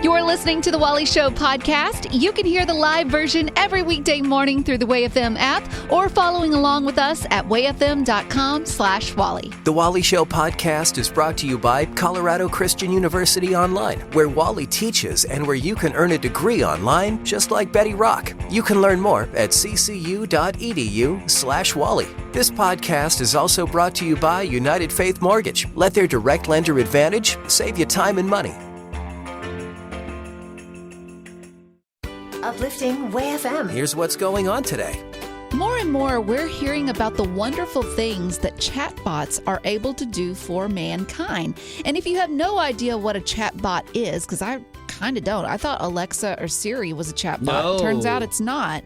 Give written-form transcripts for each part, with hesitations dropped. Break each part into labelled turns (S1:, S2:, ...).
S1: You're listening to the Wally Show podcast. You can hear the live version every weekday morning through the WayFM app or following along with us at wayfm.com/Wally.
S2: The Wally Show podcast is brought to you by Colorado Christian University Online, where Wally teaches and where you can earn a degree online just like Betty Rock. You can learn more at ccu.edu/Wally. This podcast is also brought to you by United Faith Mortgage. Let their direct lender advantage save you time and money.
S3: Uplifting WayFM.
S2: Here's what's going on today.
S1: More and more, we're hearing about the wonderful things that chatbots are able to do for mankind. And if you have no idea what a chatbot is, because I kind of don't. I thought Alexa or Siri was a chatbot.
S4: No.
S1: Turns out it's not.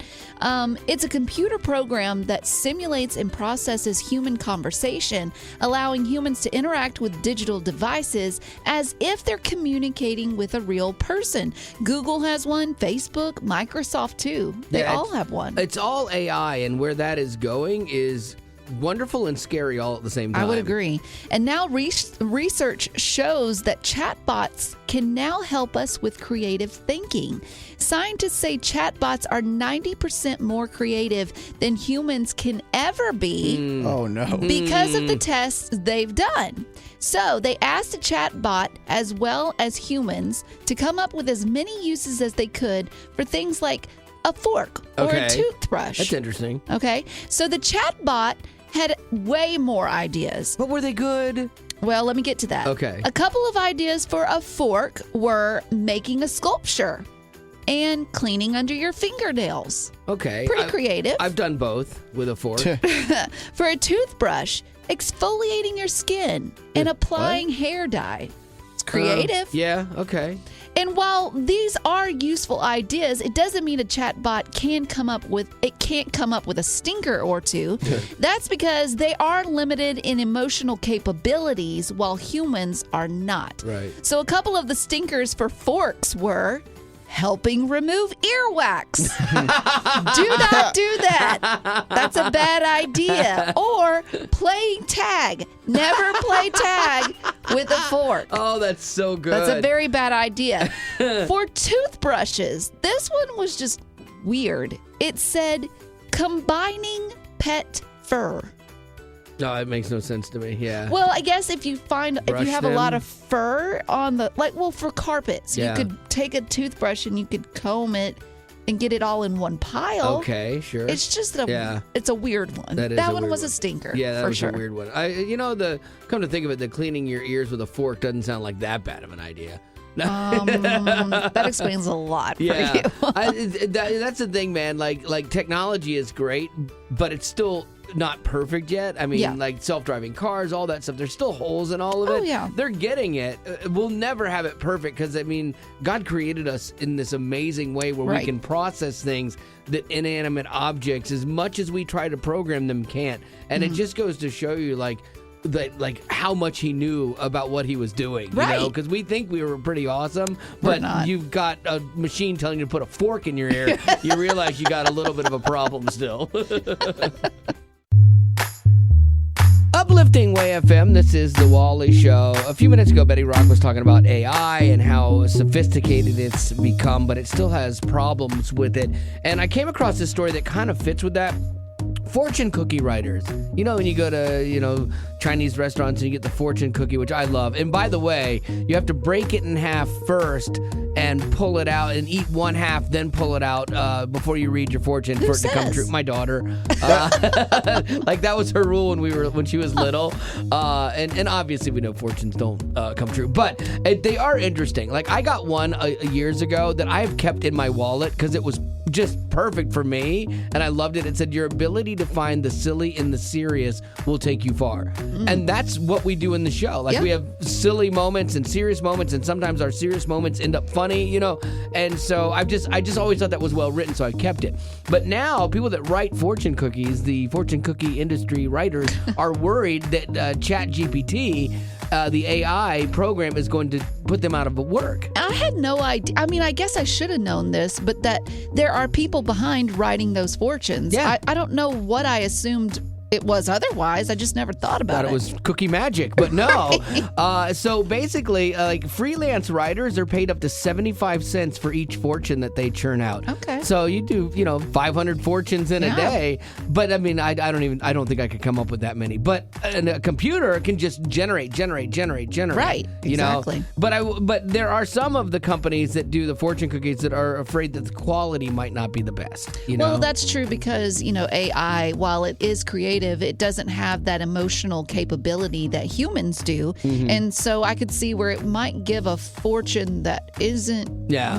S1: It's a computer program that simulates and processes human conversation, allowing humans to interact with digital devices as if they're communicating with a real person. Google has one, Facebook, Microsoft too. They all have one.
S4: It's all AI, and where that is going is wonderful and scary all at the same time.
S1: I would agree. And now research shows that chatbots can now help us with creative thinking. Scientists say chatbots are 90% more creative than humans can ever be.
S5: Oh, no.
S1: Because of the tests they've done. So they asked a chatbot as well as humans to come up with as many uses as they could for things like a fork or a toothbrush.
S4: That's interesting.
S1: Okay, so the chatbot had way more ideas.
S4: But were they good?
S1: Well, let me get to that.
S4: Okay.
S1: A couple of ideas for a fork were making a sculpture and cleaning under your fingernails.
S4: Okay.
S1: Pretty creative.
S4: I've done both with a fork.
S1: For a toothbrush, exfoliating your skin and applying hair dye. It's creative.
S4: Yeah, okay.
S1: And while these are useful ideas, it doesn't mean a chatbot can't come up with a stinker or two. That's because they are limited in emotional capabilities while humans are not.
S4: Right.
S1: So a couple of the stinkers for forks were helping remove earwax. Do not do that. That's a bad idea. Or playing tag. Never play tag with a fork.
S4: Oh, that's so good.
S1: That's a very bad idea. For toothbrushes, this one was just weird. It said combining pet fur.
S4: No, it makes no sense to me. Yeah.
S1: Well, I guess if you have a lot of fur on for carpets,
S4: Yeah.
S1: you could take a toothbrush and you could comb it and get it all in one pile.
S4: Okay, sure.
S1: It's just it's a weird one.
S4: That is
S1: that
S4: a
S1: one
S4: weird
S1: was
S4: one.
S1: a stinker.
S4: Yeah, that
S1: for
S4: was
S1: sure.
S4: a weird one. Come to think of it, the cleaning your ears with a fork doesn't sound like that bad of an idea.
S1: That explains a lot for
S4: Yeah,
S1: you.
S4: that's the thing, man. Like technology is great, but it's still not perfect yet. I mean, like self-driving cars, all that stuff. There's still holes in all of it.
S1: Oh, yeah.
S4: They're getting it. We'll never have it perfect because, I mean, God created us in this amazing way where we can process things that inanimate objects, as much as we try to program them, can't. And it just goes to show you, like how much he knew about what he was doing, you know? Because we think we were pretty awesome, but you've got a machine telling you to put a fork in your ear. You realize you got a little bit of a problem still. Uplifting WayFM, this is The Wally Show. A few minutes ago, Betty Rock was talking about AI and how sophisticated it's become, but it still has problems with it. And I came across this story that kind of fits with that. Fortune cookie writers. You know, when you go to, Chinese restaurants and you get the fortune cookie, which I love. And by the way, you have to break it in half first and pull it out and eat one half, then pull it out before you read your fortune for it to come true. My daughter. Like that was her rule when she was little. And obviously we know fortunes don't come true. But they are interesting. Like I got one years ago that I have kept in my wallet because it was just perfect for me, and I loved it. It said, your ability to find the silly in the serious will take you far. And that's what we do in the show. Like we have silly moments and serious moments, and sometimes our serious moments end up funny, and so I just always thought that was well written, so I kept it. But now people that write fortune cookies, the fortune cookie industry writers, are worried that ChatGPT, the AI program, is going to put them out of work.
S1: I had no idea. I mean, I guess I should have known this, but that there are people behind writing those fortunes.
S4: Yeah.
S1: I don't know what I assumed it was otherwise. I just never thought about
S4: Thought it was cookie magic, but no. So basically, like freelance writers are paid up to 75 cents for each fortune that they churn out.
S1: Okay.
S4: So you do, 500 fortunes in a day. But I mean, I don't think I could come up with that many. But a computer can just generate.
S1: Right. Exactly.
S4: But there are some of the companies that do the fortune cookies that are afraid that the quality might not be the best.
S1: Well, that's true because, AI, while it is creative, it doesn't have that emotional capability that humans do.
S4: Mm-hmm.
S1: And so I could see where it might give a fortune that isn't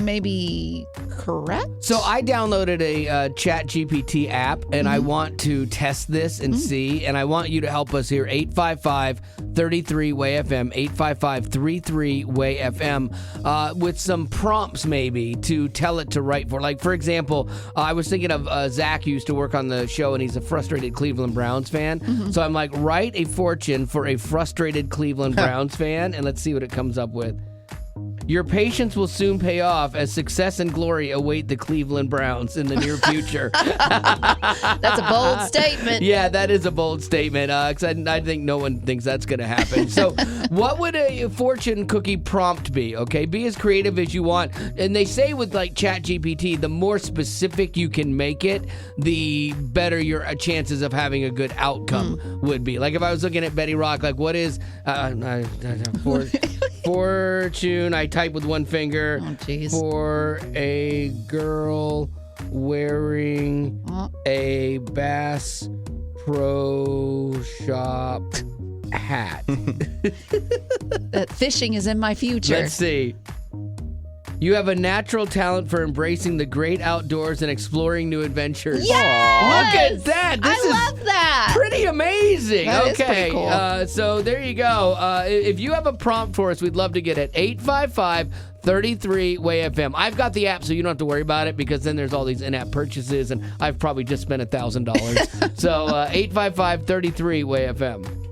S1: maybe correct.
S4: So I downloaded a ChatGPT app, and I want to test this and see, and I want you to help us here. 855-33-WAY-FM, 855-33-WAY-FM, with some prompts maybe to tell it to write for. Like, for example, I was thinking of Zach, who used to work on the show, and he's a frustrated Cleveland Browns fan. So I'm like, write a fortune for a frustrated Cleveland Browns fan, and let's see what it comes up with. Your patience will soon pay off as success and glory await the Cleveland Browns in the near future.
S1: That's a bold statement.
S4: Yeah, that is a bold statement, because I think no one thinks that's going to happen. So what would a fortune cookie prompt be? Okay, be as creative as you want. And they say with like ChatGPT, the more specific you can make it, the better your chances of having a good outcome would be. Like if I was looking at Betty Rock, like what is fortune, I type with one finger, for a girl wearing a Bass Pro Shop hat.
S1: Fishing is in my future.
S4: Let's see. You have a natural talent for embracing the great outdoors and exploring new adventures.
S1: Yes!
S4: Look at that. This is
S1: love that.
S4: Pretty amazing.
S1: That is
S4: okay.
S1: pretty cool.
S4: So there you go. If you have a prompt for us, we'd love to get it. 855-33-WAY-FM. I've got the app, so you don't have to worry about it because then there's all these in-app purchases, and I've probably just spent $1,000. So 855-33-WAY-FM.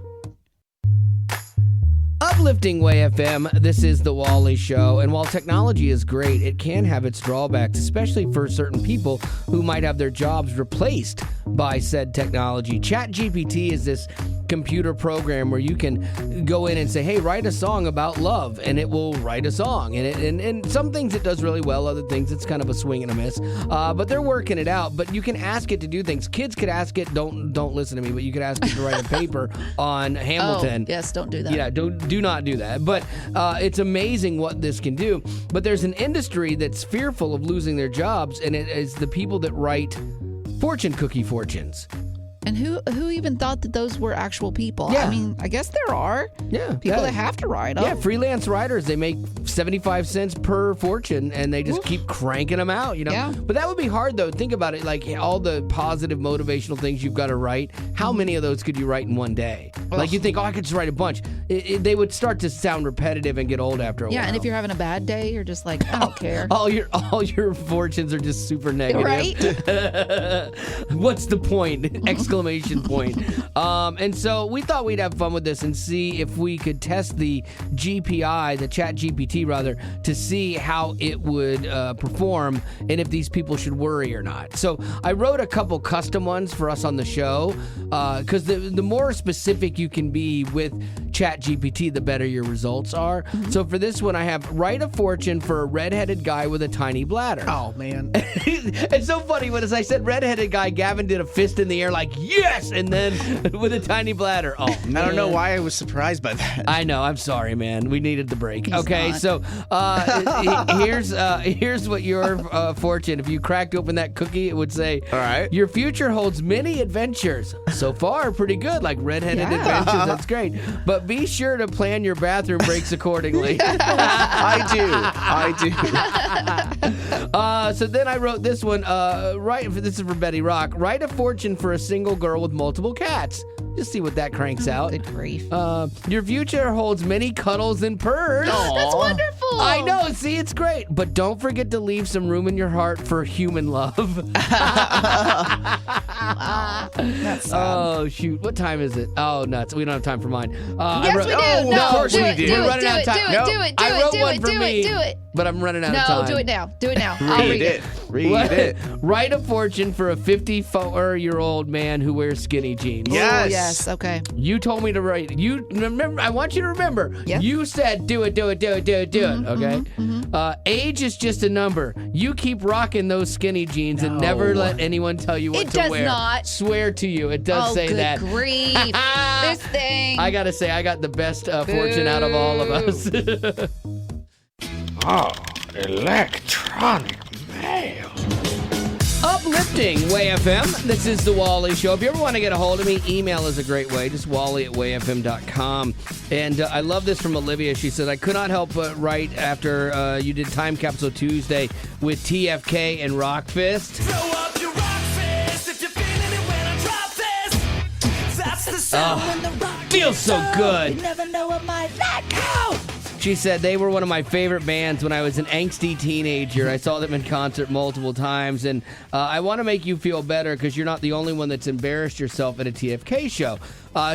S4: Uplifting Way FM, this is The Wally Show, and while technology is great, it can have its drawbacks, especially for certain people who might have their jobs replaced by said technology. ChatGPT is this computer program where you can go in and say, hey, write a song about love, and it will write a song. And some things it does really well, other things it's kind of a swing and a miss. But they're working it out. But you can ask it to do things. Kids could ask it, don't listen to me, but you could ask it to write a paper on Hamilton.
S1: Oh, yes, don't do that.
S4: Yeah, do not do that. But it's amazing what this can do. But there's an industry that's fearful of losing their jobs, and it is the people that write fortune cookie fortunes.
S1: And who even thought that those were actual people?
S4: Yeah.
S1: I mean, I guess there are people that have to write them.
S4: Yeah, freelance writers, they make 75 cents per fortune, and they just keep cranking them out,
S1: Yeah.
S4: But that would be hard, though. Think about it, like all the positive motivational things you've got to write. How many of those could you write in one day? Like you think, I could just write a bunch. They would start to sound repetitive and get old after a while.
S1: Yeah, and if you're having a bad day, you're just like, I don't care.
S4: All your fortunes are just super negative.
S1: Right?
S4: What's the point? Exclamation point. And so we thought we'd have fun with this and see if we could test the GPI, the ChatGPT rather, to see how it would perform and if these people should worry or not. So I wrote a couple custom ones for us on the show because the more specific you can be with ChatGPT, the better your results are. Mm-hmm. So for this one, I have write a fortune for a redheaded guy with a tiny bladder.
S3: Oh, man.
S4: It's so funny when as I said redheaded guy, Gavin did a fist in the air like, yes! And then with a tiny bladder. Oh, man.
S3: I don't know why I was surprised by that.
S4: I know. I'm sorry, man. We needed the break.
S1: He's
S4: okay,
S1: not.
S4: so here's what your fortune. If you cracked open that cookie, it would say,
S3: all right,
S4: your future holds many adventures. So far, pretty good. Like redheaded adventures. That's great. But be sure to plan your bathroom breaks accordingly.
S3: I do.
S4: So then I wrote this one. This is for Betty Rock. Write a fortune for a single girl with multiple cats. Just see what that cranks out.
S1: Good grief.
S4: Your future holds many cuddles and purrs.
S1: That's wonderful.
S4: I know. See, it's great. But don't forget to leave some room in your heart for human love.
S1: That's sad.
S4: Oh, shoot. What time is it? Oh, nuts. We don't have time for mine.
S1: Yes, we do.
S3: of course we do.
S4: We're running out of time.
S1: Do it.
S4: I wrote one for me.
S1: Do it.
S4: but I'm running out of time.
S1: No, do it now. Do it now. I'll read it.
S3: Read it.
S4: Write a fortune for a 54-year-old man who wears skinny jeans.
S3: Yes.
S1: Oh, yes. Okay.
S4: You told me to write. You remember? I want you to remember.
S1: Yeah.
S4: You said do it. Okay. Age is just a number. You keep rocking those skinny jeans and never let anyone tell you what
S1: It
S4: to
S1: does
S4: wear.
S1: not.
S4: Swear to you, it does say
S1: good
S4: that.
S1: grief. This thing.
S4: I gotta say, I got the best fortune out of all of us.
S5: Electronic mail.
S4: Uplifting Way FM. This is the Wally Show. If you ever want to get a hold of me, email is a great way. Just wally@wayfm.com. And I love this from Olivia. She said, I could not help but write after you did Time Capsule Tuesday with TFK and Rockfist.
S6: Throw up your rock fist if you're feeling it when I drop this. That's the sound when the rock
S4: Feels so good.
S1: You never know what might let go.
S4: She said they were one of my favorite bands when I was an angsty teenager. I saw them in concert multiple times, and I want to make you feel better because you're not the only one that's embarrassed yourself at a TFK show.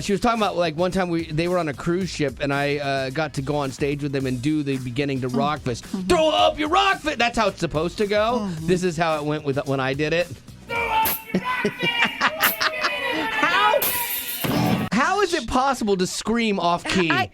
S4: She was talking about, like, one time they were on a cruise ship, and I got to go on stage with them and do the beginning to Rockfist. Throw up your Rockfist! That's how it's supposed to go. This is how it went when I did it. How is it possible to scream off key? I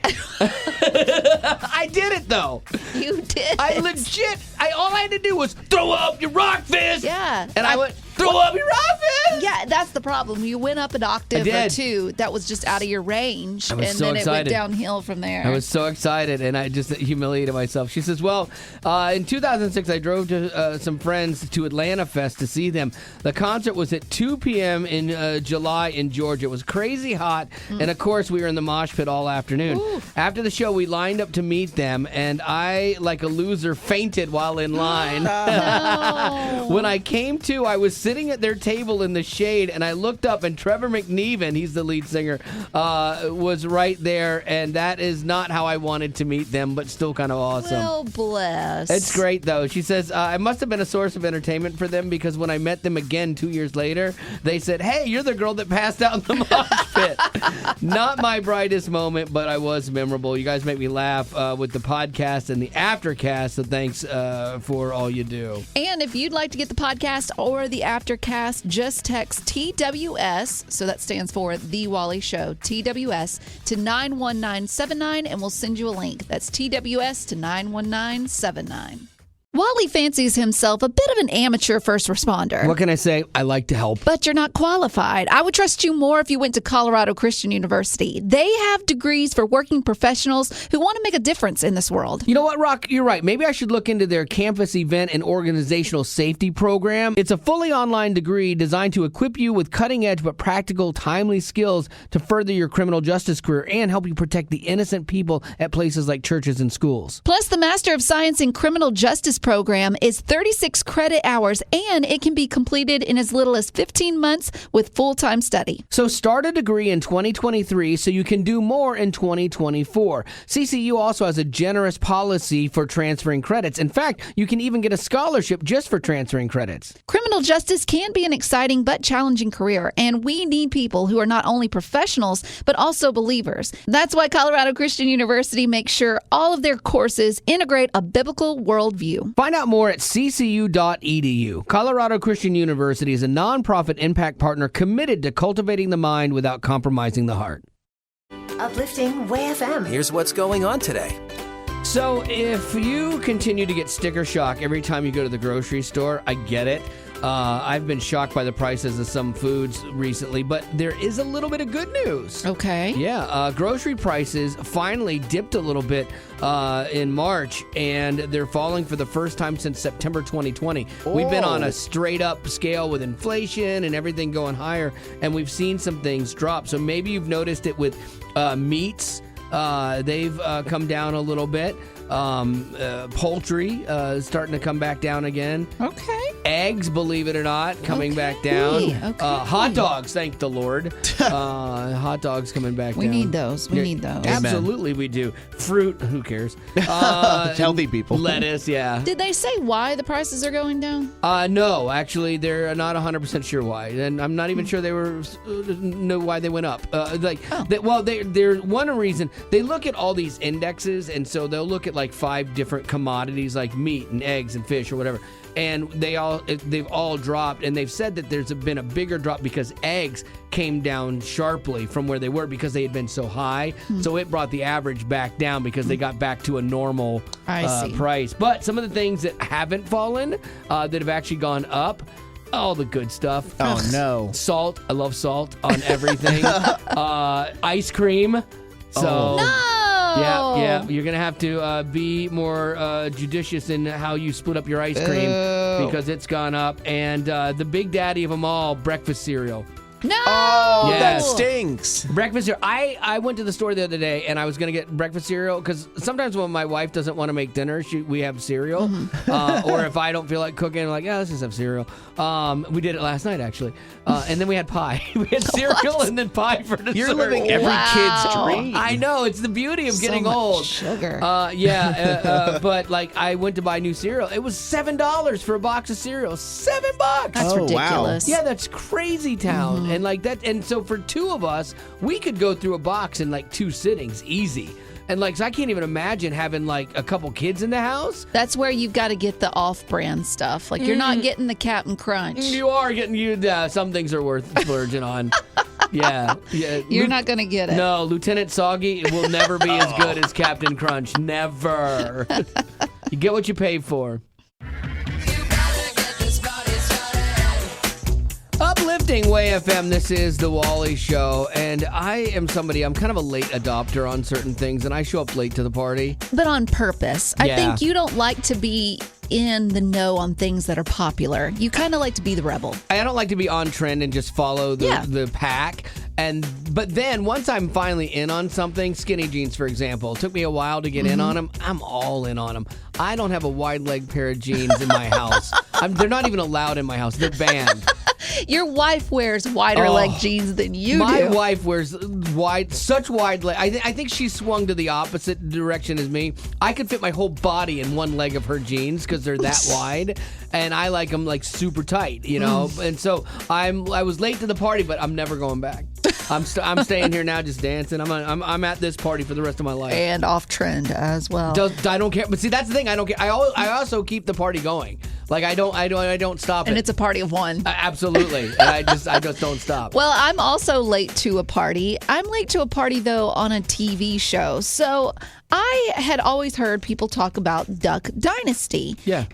S4: did it, though.
S1: You did.
S4: I legit, all I had to do was throw up your rock fist.
S1: Yeah.
S4: And I went, throw up your rock fist.
S1: Yeah, that's the problem. You went up an octave
S4: I
S1: or
S4: did.
S1: two. That was just out of your range.
S4: I was
S1: and
S4: so
S1: then
S4: excited.
S1: it went downhill from there.
S4: I was so excited, and I just humiliated myself. She says, well, in 2006, I drove to some friends to Atlanta Fest to see them. The concert was at 2 p.m. in July in Georgia. It was crazy hot, and of course, we were in the mosh pit all afternoon.
S1: Ooh.
S4: After the show, we lined up to meet them, and I, like a loser, fainted while in line.
S1: No.
S4: When I came to, I was sitting at their table in the shade, and I looked up, and Trevor McNeven, he's the lead singer, was right there, and that is not how I wanted to meet them, but still kind of awesome.
S1: Well, bless.
S4: It's great, though. She says, I must have been a source of entertainment for them because when I met them again 2 years later, they said, hey, you're the girl that passed out in the mosh pit. Not my brightest moment, but I was memorable. You guys make me laugh with the podcast and the aftercast, so thanks for all you do.
S1: And if you'd like to get the podcast or the aftercast, just text TWS, so that stands for The Wally Show, TWS, to 91979, and we'll send you a link. That's TWS to 91979. Wally fancies himself a bit of an amateur first responder.
S4: What can I say? I like to help.
S1: But you're not qualified. I would trust you more if you went to Colorado Christian University. They have degrees for working professionals who want to make a difference in this world.
S4: You know what, Rock? You're right. Maybe I should look into their campus event and organizational safety program. It's a fully online degree designed to equip you with cutting-edge but practical, timely skills to further your criminal justice career and help you protect the innocent people at places like churches and schools.
S1: Plus, the Master of Science in Criminal Justice program is 36 credit hours, and it can be completed in as little as 15 months with full-time study.
S4: So start a degree in 2023 so you can do more in 2024. CCU also has a generous policy for transferring credits. In fact, you can even get a scholarship just for transferring credits.
S1: Criminal justice can be an exciting but challenging career, and we need people who are not only professionals but also believers. That's why Colorado Christian University makes sure all of their courses integrate a biblical worldview.
S4: Find out more at ccu.edu. Colorado Christian University is a nonprofit impact partner committed to cultivating the mind without compromising the heart.
S7: Uplifting Way FM.
S2: Here's what's going on today.
S4: So if you continue to get sticker shock every time you go to the grocery store, I get it. I've been shocked by the prices of some foods recently, but there is a little bit of good news.
S1: Okay.
S4: Yeah, grocery prices finally dipped a little bit in March, and they're falling for the first time since September 2020. We've been on a straight-up scale with inflation and everything going higher, and we've seen some things drop. So maybe you've noticed it with meats. They've come down a little bit. Poultry is starting to come back down again.
S1: Okay.
S4: Eggs, believe it or not, coming back down.
S1: Okay.
S4: Hot dogs, thank the Lord. Hot dogs coming back
S1: We
S4: down.
S1: need those. We need those.
S4: Absolutely, we do. Fruit, who cares?
S3: Healthy people.
S4: Lettuce, yeah.
S1: Did they say why the prices are going down?
S4: No, actually, they're not 100% sure why, and I'm not even sure they know why they went up. There's one reason. They look at all these indexes, and so they'll look at like 5 different commodities, like meat and eggs and fish or whatever. And they've all dropped, and they've said that there's been a bigger drop because eggs came down sharply from where they were because they had been so high. So it brought the average back down because they got back to a normal price. But some of the things that haven't fallen, that have actually gone up, all the good stuff.
S3: Oh, no.
S4: Salt. I love salt on everything. Ice cream. So.
S1: No!
S4: Yeah, you're going to have to be more judicious in how you split up your ice cream because it's gone up. And the big daddy of them all, breakfast cereal.
S1: No!
S3: Oh,
S4: Yes.
S3: that stinks.
S4: Breakfast cereal. I went to the store the other day and I was going to get breakfast cereal because sometimes when my wife doesn't want to make dinner, we have cereal. Or if I don't feel like cooking, I'm like, let's just have cereal. We did it last night, actually. And then we had pie. We had cereal and then pie for dessert.
S3: You're living every kid's dream.
S4: I know. It's the beauty of getting
S1: much
S4: old.
S1: sugar.
S4: But like I went to buy new cereal. It was $7 for a box of cereal. $7.
S1: That's
S3: Oh, wow.
S1: ridiculous.
S4: Yeah, that's crazy town. And like that, and so for 2 of us, we could go through a box in like 2 sittings, easy. And like, so I can't even imagine having like a couple kids in the house.
S1: That's where you've got to get the off-brand stuff. Like, you're not getting the Captain Crunch.
S4: You are getting some things are worth splurging on. Yeah.
S1: You're not going to get it.
S4: No, Lieutenant Soggy will never be as good as Captain Crunch. Never. You get what you pay for. Uplifting Way FM, this is the Wally Show, and I am I'm kind of a late adopter on certain things, and I show up late to the party.
S1: But on purpose. I think you don't like to be in the know on things that are popular. You kind of like to be the rebel.
S4: I don't like to be on trend and just follow the pack. But then once I'm finally in on something, skinny jeans, for example, it took me a while to get in on them. I'm all in on them. I don't have a wide leg pair of jeans in my house. They're not even allowed in my house. They're banned.
S1: Your wife wears wider leg jeans than you
S4: My
S1: do.
S4: wife wears such wide leg. I think she swung to the opposite direction as me. I could fit my whole body in one leg of her jeans because they're that wide, and I like them like super tight, you know. And so I was late to the party, but I'm never going back. I'm staying here now, just dancing. I'm at this party for the rest of my life.
S1: And off trend as well.
S4: I don't care, but see that's the thing. I don't care. I also keep the party going. Like I don't stop.
S1: And
S4: it.
S1: it's a party of one.
S4: Absolutely. And I just don't stop.
S1: Well, I'm also late to a party. I'm late to a party, though, on a TV show. So I had always heard people talk about Duck Dynasty.
S4: Yeah.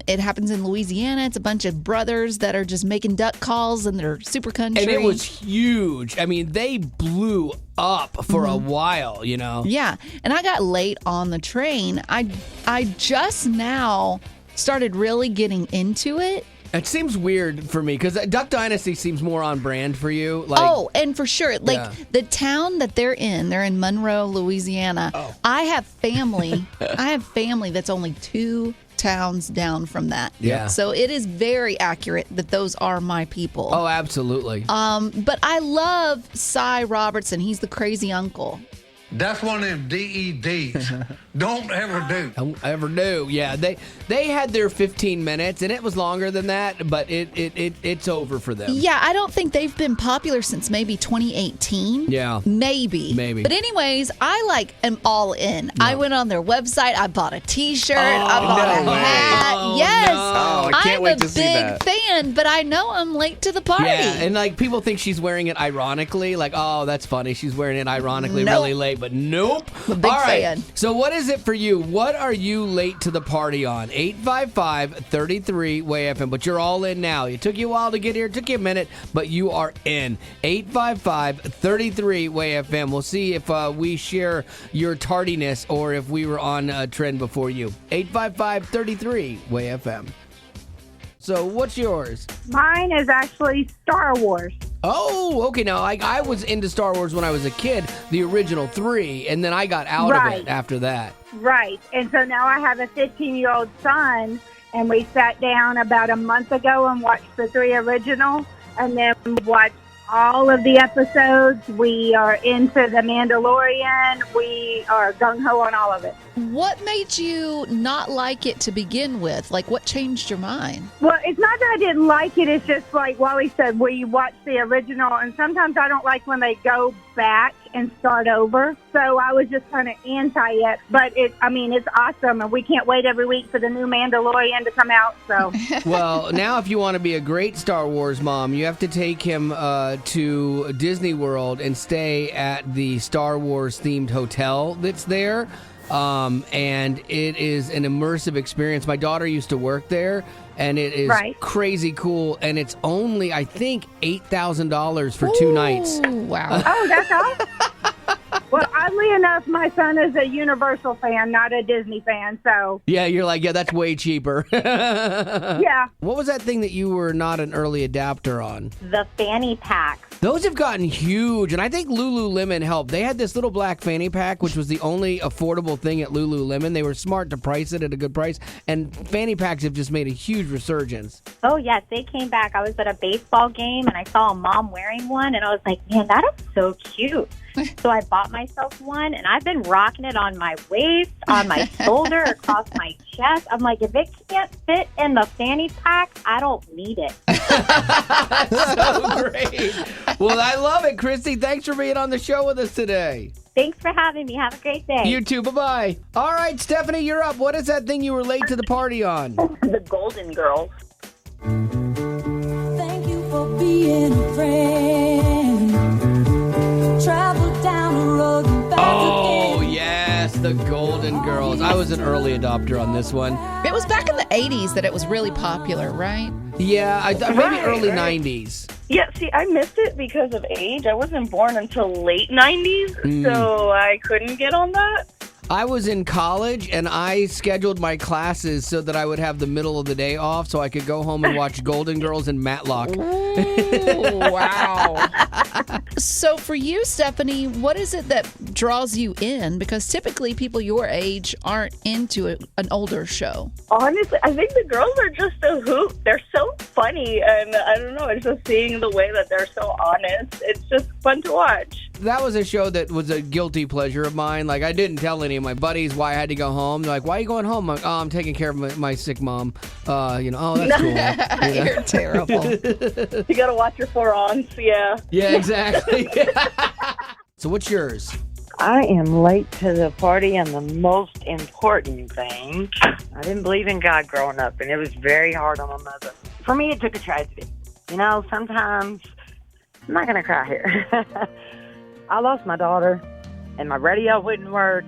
S1: It happens in Louisiana. It's a bunch of brothers that are just making duck calls, and they're super country.
S4: And it was huge. I mean, they blew up for a while, you know.
S1: Yeah. And I got late on the train. I just now started really getting into it.
S4: It seems weird for me because Duck Dynasty seems more on brand for you.
S1: And for sure, the town that they're in Monroe, Louisiana. Oh. I have family that's only 2 towns down from that.
S4: Yeah.
S1: So it is very accurate that those are my people.
S4: Oh, absolutely.
S1: But I love Cy Robertson. He's the crazy uncle.
S5: That's one of them DEDs. Don't ever do.
S4: Don't ever do. Yeah, they had their 15 minutes, and it was longer than that, but it's over for them.
S1: Yeah, I don't think they've been popular since maybe 2018.
S4: Yeah.
S1: Maybe. But anyways, I am all in. No. I went on their website. I bought a T-shirt. I bought a hat.
S4: No,
S1: yes.
S4: No.
S3: Oh, I can't wait to see that.
S1: I'm a big fan, but I know I'm late to the party.
S4: Yeah, and people think she's wearing it ironically. Like, oh, that's funny. She's wearing it ironically
S1: Nope.
S4: really late. But nope.
S1: I'm a big fan.
S4: So what is it for you? What are you late to the party on? 855-33-WAY-FM. But you're all in now. It took you a while to get here. It took you a minute, but you are in. 855-33-WAY-FM. We'll see if we share your tardiness or if we were on a trend before you. 855-33-WAY-FM. So what's yours?
S8: Mine is actually Star Wars.
S4: Oh, okay. Now, I was into Star Wars when I was a kid, the original 3, and then I got out of it after that.
S8: Right. And so now I have a 15-year-old son, and we sat down about a month ago and watched the 3 originals, and then watched all of the episodes. We are into The Mandalorian. We are gung-ho on all of it.
S1: What made you not like it to begin with? Like, what changed your mind?
S8: Well, it's not that I didn't like it. It's just like Wally said, we watch the original, and sometimes I don't like when they go back and start over. So I was just kind of anti it. But it's awesome, and we can't wait every week for the new Mandalorian to come out. So,
S4: Well, now if you want to be a great Star Wars mom, you have to take him to Disney World and stay at the Star Wars themed hotel that's there. And it is an immersive experience. My daughter used to work there, and it is crazy cool. And it's only, I think, $8,000 for 2 nights.
S1: Wow.
S8: oh, that's awesome. Well, oddly enough, my son is a Universal fan, not a Disney fan. So
S4: Yeah, you're like, yeah, that's way cheaper.
S8: yeah.
S4: What was that thing that you were not an early adapter on?
S9: The fanny packs.
S4: Those have gotten huge, and I think Lululemon helped. They had this little black fanny pack, which was the only affordable thing at Lululemon. They were smart to price it at a good price, and fanny packs have just made a huge resurgence.
S9: Oh, yes, they came back. I was at a baseball game, and I saw a mom wearing one, and I was like, man, that is so cute. So I bought myself one, and I've been rocking it on my waist, on my shoulder, across my chest. I'm like, if it can't fit in the fanny pack, I don't need it.
S4: So great. Well, I love it, Christy. Thanks for being on the show with us today.
S9: Thanks for having me. Have a great day.
S4: You too. Bye-bye. All right, Stephanie, you're up. What is that thing you were late to the party on?
S9: The Golden Girls.
S6: Thank you for being a friend. Travel down the road and back
S4: Oh,
S6: again.
S4: yes, the Golden Girls. I was an early adopter on this one.
S1: It was back in the 80s that it was really popular, right?
S4: Yeah, maybe early 90s.
S10: Yeah, see, I missed it because of age. I wasn't born until late 90s, so I couldn't get on that.
S4: I was in college, and I scheduled my classes so that I would have the middle of the day off so I could go home and watch Golden Girls and Matlock.
S1: Ooh, wow. So for you, Stephanie, what is it that draws you in? Because typically people your age aren't into an older show.
S10: Honestly, I think the girls are just a hoot. They're so funny, and I don't know, it's just seeing the way that they're so honest. It's just fun to watch.
S4: That was a show that was a guilty pleasure of mine. Like, I didn't tell any of my buddies why I had to go home. They're like, why are you going home? I'm like, oh, I'm taking care of my sick mom. Oh, that's cool.
S1: You're terrible.
S10: You gotta watch your 4 aunts, yeah.
S4: Yeah, exactly. So what's yours?
S11: I am late to the party on the most important thing. I didn't believe in God growing up, and it was very hard on my mother. For me, it took a tragedy. You know, sometimes, I'm not going to cry here. I lost my daughter, and my radio wouldn't work,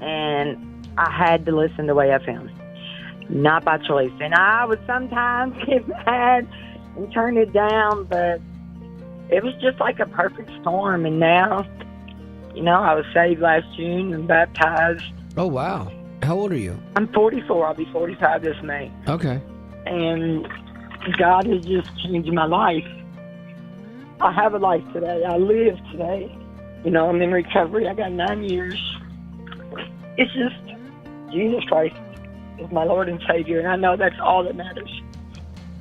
S11: and I had to listen to Way FM. Not by choice. And I would sometimes get mad and turn it down, but it was just like a perfect storm. And now, you know, I was saved last June and baptized.
S4: Oh, wow. How old are you?
S11: I'm 44. I'll be 45 this May.
S4: Okay.
S11: And God has just changed my life. I have a life today. I live today. You know, I'm in recovery. I got 9 years. It's just Jesus Christ is my Lord and Savior, and I know that's all that matters.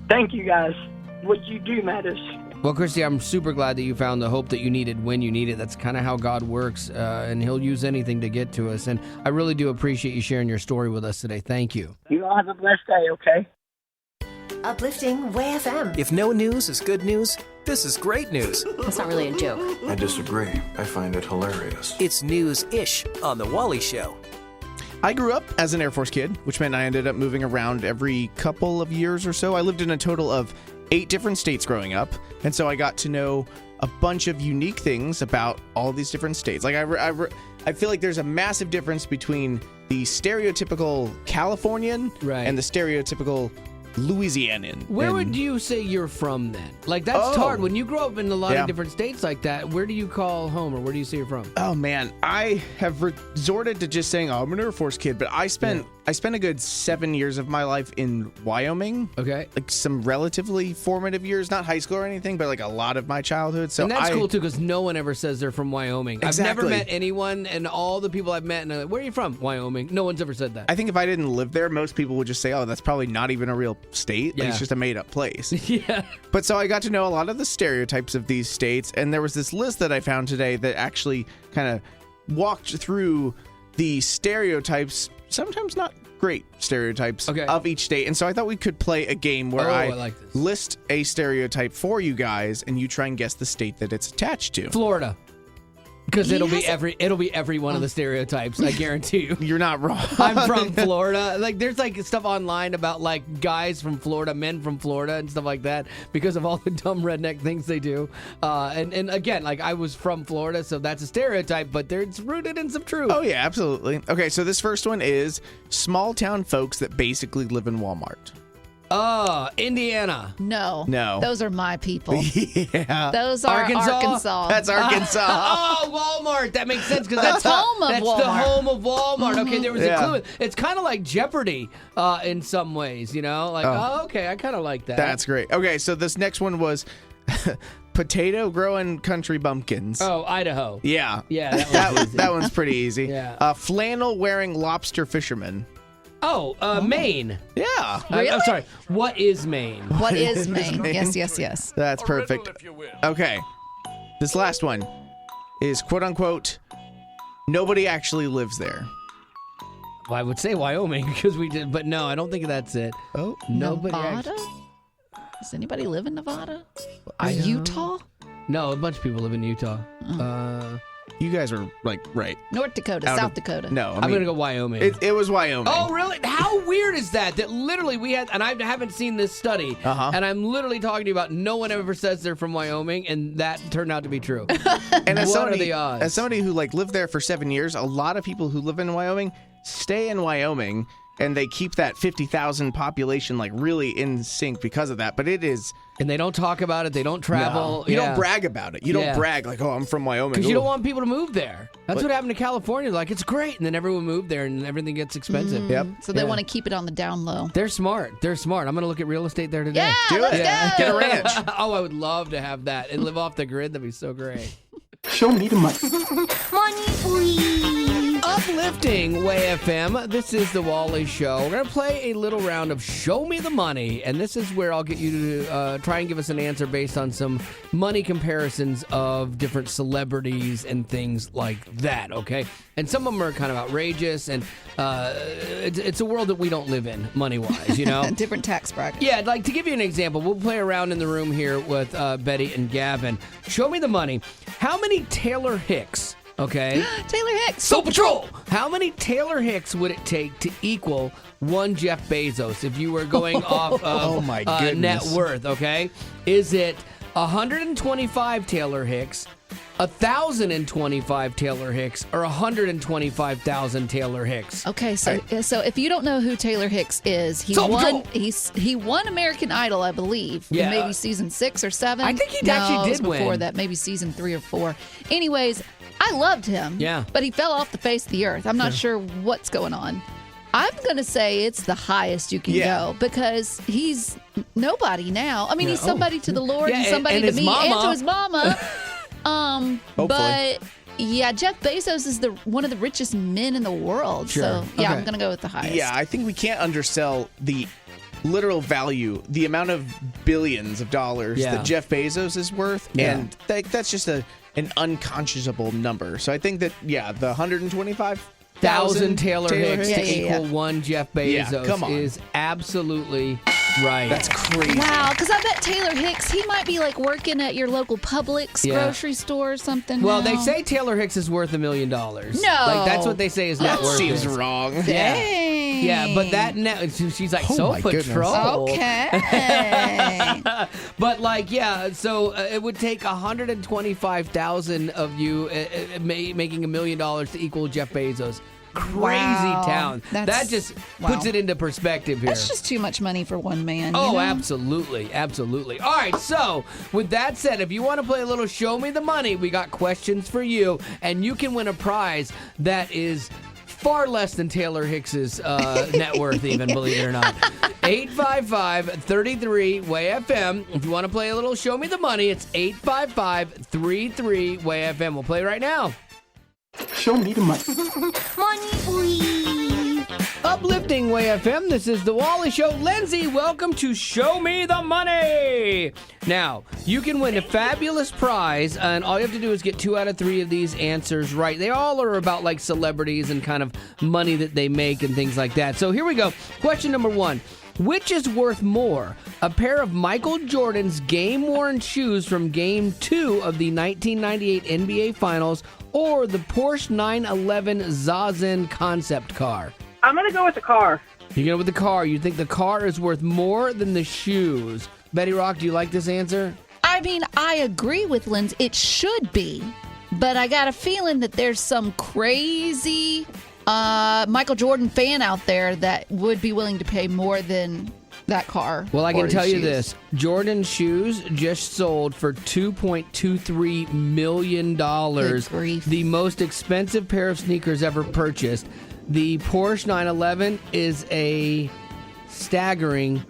S11: Thank you, guys. What you do matters.
S4: Well, Christy, I'm super glad that you found the hope that you needed when you need it. That's kind of how God works, and He'll use anything to get to us. And I really do appreciate you sharing your story with us today. Thank you.
S11: You all have a blessed day, okay?
S7: Uplifting Way FM.
S2: If no news is good news, this is great news.
S7: That's not really a joke.
S12: I disagree. I find it hilarious.
S2: It's news-ish on The Wally Show.
S3: I grew up as an Air Force kid, which meant I ended up moving around every couple of years or so. I lived in a total of 8 different states growing up, and so I got to know a bunch of unique things about all these different states. Like I feel like there's a massive difference between the stereotypical Californian and the stereotypical Louisianian.
S4: Where would you say you're from then? Like, that's hard. When you grow up in a lot of different states like that, where do you call home, or where do you say you're from?
S3: Oh, man. I have resorted to just saying, oh, I'm an Air Force kid, but I spent I spent a good 7 years of my life in Wyoming.
S4: Okay.
S3: Like some relatively formative years, not high school or anything, but like a lot of my childhood. So
S4: and that's cool, too, because no one ever says they're from Wyoming.
S3: Exactly.
S4: I've never met anyone, and all the people I've met, and they're like, where are you from? Wyoming. No one's ever said that.
S3: I think if I didn't live there, most people would just say, oh, that's probably not even a real state. Like,
S4: Yeah.
S3: it's just a made-up place.
S4: Yeah.
S3: But so I got to know a lot of the stereotypes of these states, and there was this list that I found today that actually kind of walked through the stereotypes, sometimes not great stereotypes, of each state. And so I thought we could play a game where I
S4: like this.
S3: list a stereotype for you guys, and you try and guess the state that it's attached to.
S4: Florida. Because it'll be every one of the stereotypes, I guarantee you.
S3: You're not wrong.
S4: I'm from Florida. Like, there's like stuff online about like guys from Florida, men from Florida, and stuff like that because of all the dumb redneck things they do. And again, like I was from Florida, so that's a stereotype, but it's rooted in some truth.
S3: Oh yeah, absolutely. Okay, so this first one is small town folks that basically live in Walmart.
S4: Indiana.
S1: No. Those are my people.
S3: Yeah.
S1: Those are Arkansas.
S3: That's Arkansas.
S4: Walmart. That makes sense because that's
S1: home of
S4: that's
S1: Walmart.
S4: the home of Walmart. Okay, there was
S3: Yeah.
S4: a clue. It's kind of like Jeopardy in some ways, you know? Like, okay, I kind of like that.
S3: That's great. Okay, so this next one was potato growing country bumpkins.
S4: Oh, Idaho.
S3: Yeah.
S4: Yeah, that one's easy.
S3: that one's pretty easy.
S4: Yeah.
S3: Flannel wearing lobster fisherman.
S4: Oh, Maine.
S3: Yeah.
S4: I'm sorry. What is Maine?
S1: What is Maine? Yes.
S3: That's perfect. Okay. This last one is quote unquote, nobody actually lives there.
S4: Well, I would say Wyoming because we did, but no, I don't think that's it.
S3: Oh,
S4: nobody.
S1: Nevada? Does anybody live in Nevada? Or Utah?
S4: No, a bunch of people live in Utah.
S3: You guys are like right.
S1: North Dakota, South Dakota.
S3: No,
S4: I'm going to go Wyoming.
S3: It was Wyoming.
S4: Oh, really? How weird is that? That literally we had, and I haven't seen this study, and I'm literally talking to you about no one ever says they're from Wyoming, and that turned out to be true.
S3: And as
S4: what
S3: somebody,
S4: are the odds?
S3: As somebody who like lived there for 7 years, a lot of people who live in Wyoming stay in Wyoming, and they keep that 50,000 population like really in sync because of that. But it is,
S4: and they don't talk about it. They don't travel.
S3: No. You don't brag about it. You don't brag like, oh, I'm from Wyoming.
S4: Because you don't want people to move there. That's what happened to California. Like, it's great. And then everyone moved there and everything gets expensive.
S3: Yep.
S1: So they want to keep it on the down low.
S4: They're smart. I'm going to look at real estate there today.
S1: Yeah,
S3: Do
S1: let's
S3: it.
S1: go.
S3: Get a ranch.
S4: Oh, I would love to have that and live off the grid. That'd be so great.
S12: Show me the money.
S7: Money, please.
S4: Uplifting Way FM. This is the Wally Show. We're going to play a little round of Show Me the Money, and this is where I'll get you to try and give us an answer based on some money comparisons of different celebrities and things like that, okay? And some of them are kind of outrageous, and it's a world that we don't live in, money-wise, you know?
S1: Different tax bracket.
S4: Yeah, like to give you an example, we'll play around in the room here with Betty and Gavin. Show me the money. How many Taylor Hicks, okay?
S1: Taylor Hicks.
S4: Soul Patrol! How many Taylor Hicks would it take to equal one Jeff Bezos if you were going off of
S3: my
S4: net
S3: goodness.
S4: worth, okay? Is it 125 Taylor Hicks, 1,025 Taylor Hicks, or 125,000 Taylor Hicks?
S1: Okay, so if you don't know who Taylor Hicks is, he
S4: Soul
S1: won.
S4: Patrol!
S1: He won American Idol, I believe.
S4: Yeah.
S1: Maybe season 6 or 7.
S4: I think he
S1: No,
S4: actually
S1: it was
S4: did win.
S1: before that. Maybe season 3 or 4. Anyways, I loved him.
S4: Yeah.
S1: But he fell off the face of the earth. I'm not sure what's going on. I'm going to say it's the highest you can go because he's nobody now. I mean, he's somebody to the Lord and somebody
S4: and
S1: to
S4: his
S1: me
S4: mama.
S1: and to his mama. But yeah, Jeff Bezos is one of the richest men in the world.
S4: Sure.
S1: So yeah,
S4: Okay.
S1: I'm going to go with the highest.
S3: Yeah, I think we can't undersell the literal value, the amount of billions of dollars that Jeff Bezos is worth, and that's just an unconscionable number. So I think that the 125,000
S4: Taylor Hicks to equal
S1: yeah.
S4: one Jeff Bezos
S3: come on.
S4: is absolutely right.
S3: That's crazy.
S1: Wow, because I bet Taylor Hicks, he might be like working at your local Publix grocery store or something.
S4: Well,
S1: now.
S4: they say Taylor Hicks is worth $1 million. No.
S1: No.
S4: That's what they say his net
S3: That
S4: worth
S3: seems
S4: is.
S3: wrong.
S1: Dang.
S4: Yeah, but that net, she's like,
S3: Oh
S4: Soul
S3: my goodness.
S4: Patrol.
S1: Okay.
S4: But so it would take 125,000 of you making $1 million to equal Jeff Bezos. Crazy
S1: Wow.
S4: town. That just puts it into perspective here.
S1: That's just too much money for one man.
S4: Oh,
S1: you know?
S4: absolutely. Absolutely. All right, so with that said, if you want to play a little Show Me the Money, we got questions for you, and you can win a prize that is far less than Taylor Hicks's net worth, even, believe it or not. 855-33-WAY-FM. If you want to play a little Show Me the Money, it's 855-33-WAY-FM. We'll play right now.
S3: Show me the money.
S7: Money, please.
S4: Uplifting Way FM, this is The Wally Show. Lindsay, welcome to Show Me the Money. Now, you can win a fabulous prize, and all you have to do is get 2 out of 3 of these answers right. They all are about like celebrities and kind of money that they make and things like that. So here we go. Question number 1. Which is worth more, a pair of Michael Jordan's game-worn shoes from Game 2 of the 1998 NBA Finals or the Porsche 911 Zazen concept car?
S13: I'm going to go with the car.
S4: You're going with the car. You think the car is worth more than the shoes. Betty Rock, do you like this answer?
S1: I mean, I agree with Lindsay. It should be, but I got a feeling that there's some crazy Michael Jordan fan out there that would be willing to pay more than that car.
S4: Well, I can tell you
S1: shoes.
S4: this. Jordan's shoes just sold for $2.23 million.
S1: Good grief.
S4: The most expensive pair of sneakers ever purchased. The Porsche 911 is a staggering,